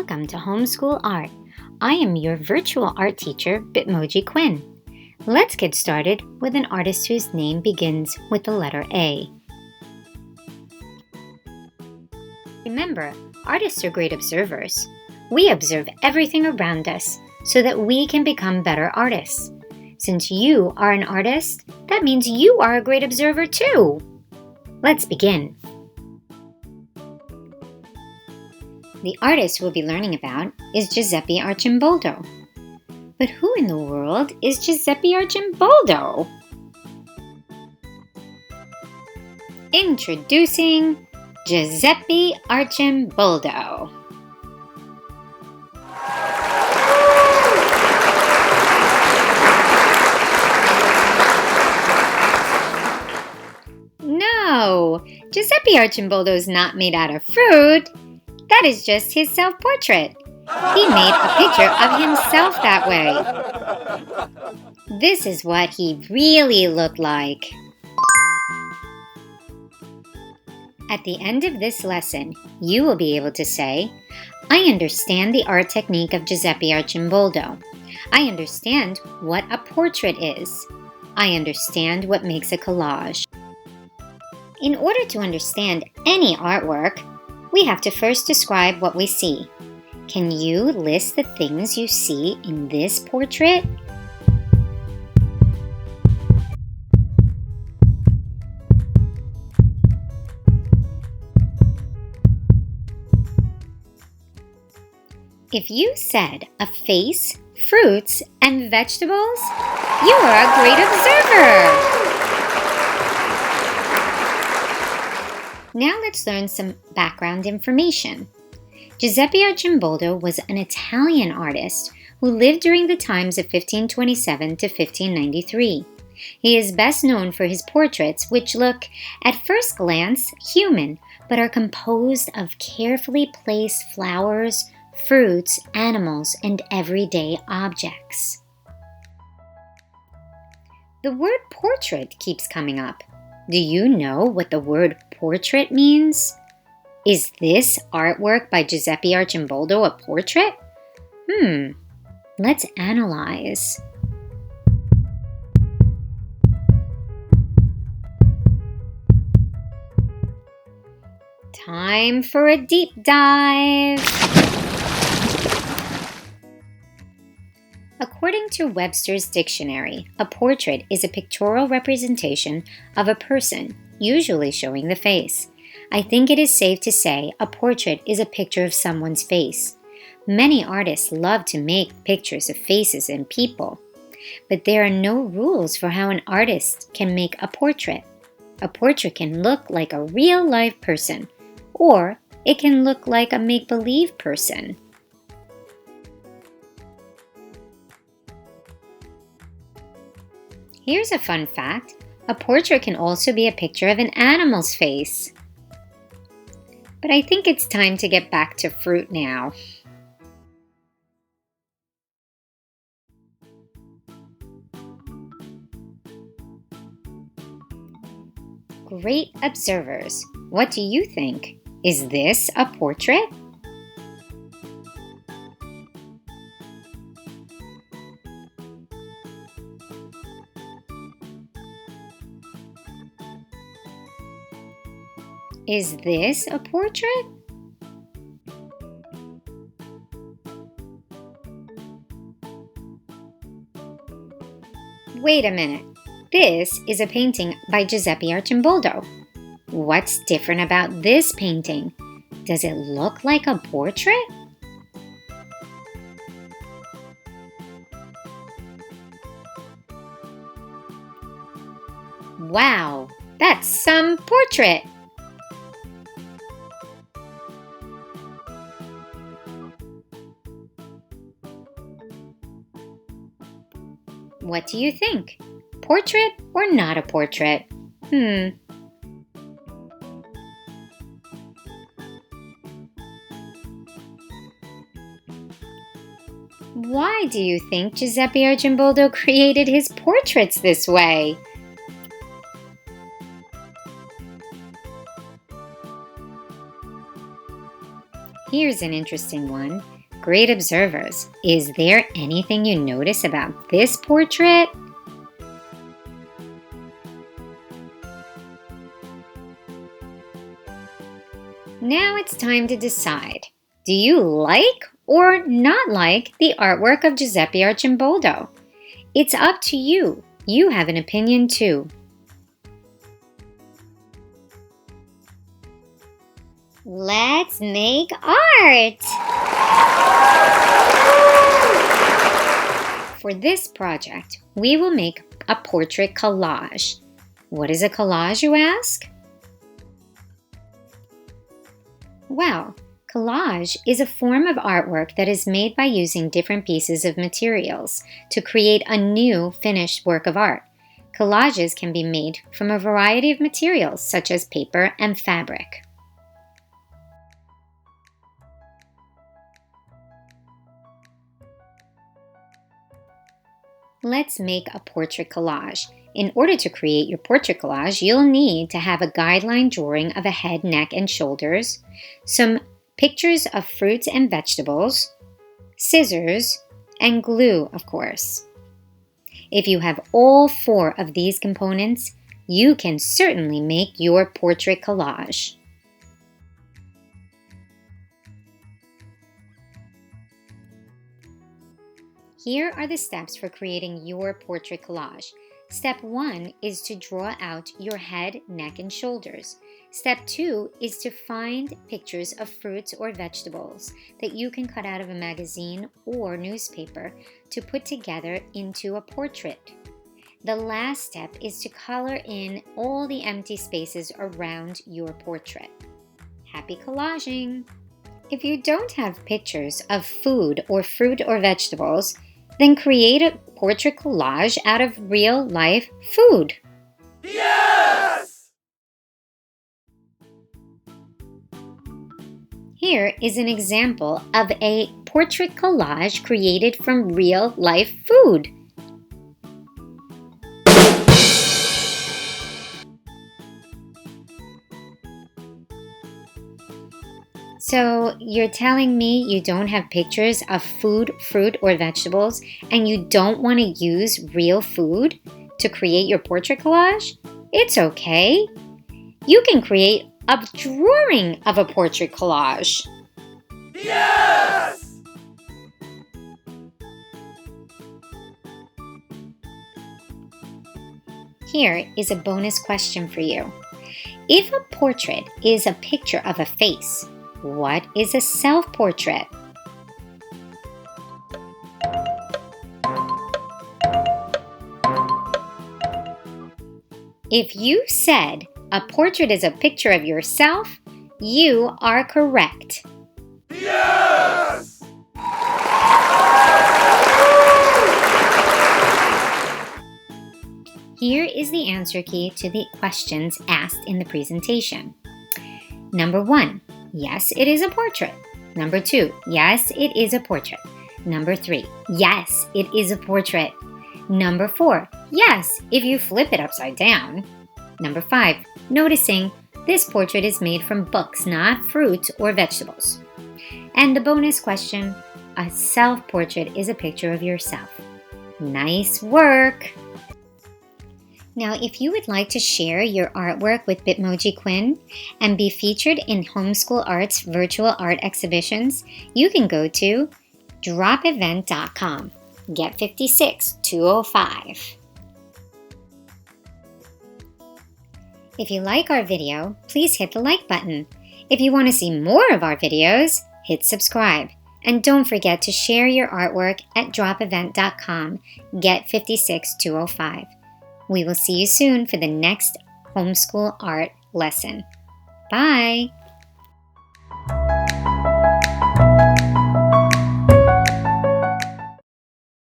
Welcome to Homeschool Art. I am your virtual art teacher, Bitmoji Quinn. Let's get started with an artist whose name begins with the letter A. Remember, artists are great observers. We observe everything around us so that we can become better artists. Since you are an artist, that means you are a great observer too. Let's begin. The artist we'll be learning about is Giuseppe Arcimboldo. But who in the world is Giuseppe Arcimboldo? Introducing Giuseppe Arcimboldo. No, Giuseppe Arcimboldo is not made out of fruit. That is just his self-portrait. He made a picture of himself that way. This is what he really looked like. At the end of this lesson, you will be able to say, I understand the art technique of Giuseppe Arcimboldo. I understand what a portrait is. I understand what makes a collage. In order to understand any artwork, we have to first describe what we see. Can you list the things you see in this portrait? If you said a face, fruits, and vegetables, you are a great observer! Now let's learn some background information. Giuseppe Arcimboldo was an Italian artist who lived during the times of 1527 to 1593. He is best known for his portraits, which look, at first glance, human, but are composed of carefully placed flowers, fruits, animals, and everyday objects. The word portrait keeps coming up. Do you know what the word portrait means? Is this artwork by Giuseppe Arcimboldo a portrait? Let's analyze. Time for a deep dive. According to Webster's dictionary, a portrait is a pictorial representation of a person, usually showing the face. I think it is safe to say a portrait is a picture of someone's face. Many artists love to make pictures of faces and people, but there are no rules for how an artist can make a portrait. A portrait can look like a real-life person, or it can look like a make-believe person. Here's a fun fact. A portrait can also be a picture of an animal's face. But I think it's time to get back to fruit now. Great observers. What do you think? Is this a portrait? Is this a portrait? Wait a minute. This is a painting by Giuseppe Arcimboldo. What's different about this painting? Does it look like a portrait? Wow, that's some portrait! What do you think? Portrait or not a portrait? Why do you think Giuseppe Arcimboldo created his portraits this way? Here's an interesting one. great observers. Is there anything you notice about this portrait? Now it's time to decide. Do you like or not like the artwork of Giuseppe Arcimboldo? It's up to you. You have an opinion too. Let's make art! For this project, we will make a portrait collage. What is a collage, you ask? Well, collage is a form of artwork that is made by using different pieces of materials to create a new finished work of art. Collages can be made from a variety of materials such as paper and fabric. Let's make a portrait collage. In order to create your portrait collage, you'll need to have a guideline drawing of a head, neck, and shoulders, some pictures of fruits and vegetables, scissors, and glue, of course. If you have all 4 of these components, you can certainly make your portrait collage. Here are the steps for creating your portrait collage. Step 1 is to draw out your head, neck, and shoulders. Step 2 is to find pictures of fruits or vegetables that you can cut out of a magazine or newspaper to put together into a portrait. The last step is to color in all the empty spaces around your portrait. Happy collaging! If you don't have pictures of food or fruit or vegetables, then create a portrait collage out of real-life food. Yes! Here is an example of a portrait collage created from real-life food. So you're telling me you don't have pictures of food, fruit, or vegetables, and you don't want to use real food to create your portrait collage? It's okay. You can create a drawing of a portrait collage. Yes! Here is a bonus question for you. If a portrait is a picture of a face, what is a self-portrait? If you said a portrait is a picture of yourself, you are correct. Yes! Here is the answer key to the questions asked in the presentation. Number 1, yes, it is a portrait. Number 2, yes, it is a portrait. Number 3, yes, it is a portrait. Number 4, yes, if you flip it upside down. Number 5, noticing this portrait is made from books, not fruits or vegetables. And the bonus question, a self-portrait is a picture of yourself. Nice work! Now, if you would like to share your artwork with Bitmoji Quinn and be featured in Homeschool Art's virtual art exhibitions, you can go to dropevent.com. Get 56-205. If you like our video, please hit the like button. If you want to see more of our videos, hit subscribe. And don't forget to share your artwork at dropevent.com. Get 56-205. We will see you soon for the next homeschool art lesson. Bye!